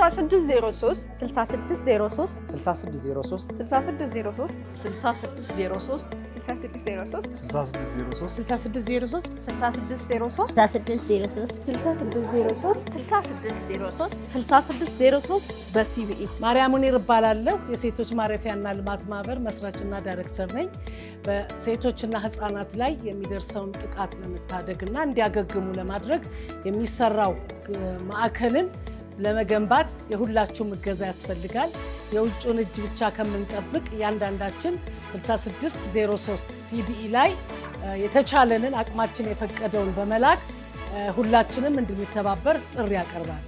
6603 6603 6603 6603 6603 6603 6603 6603 6603 በሲቢኢ ማርያም ሙኒር እባላለሁ የሴቶች ማረፊያና ልማት ማህበር መስራችና ዳይሬክተር ነኝ በሴቶችና ህፃናት ላይ የሚደርሰውን ጥቃት ለመታደግና እንዲያገግሙ ለማድረግ የሚሰራው ማዕከልን ለመገንባት የሁላችሁም እገዛ ያስፈልጋል የውጭውን እጅ ብቻ ከምንጠብቅ ያንዳንዳችን 6603 ሲቢኢ ላይ የተቻለንን አቅማችን የፈቀደውን በመላክ ሁላችንም እንድንተባበር ጥሪ ያቀርባል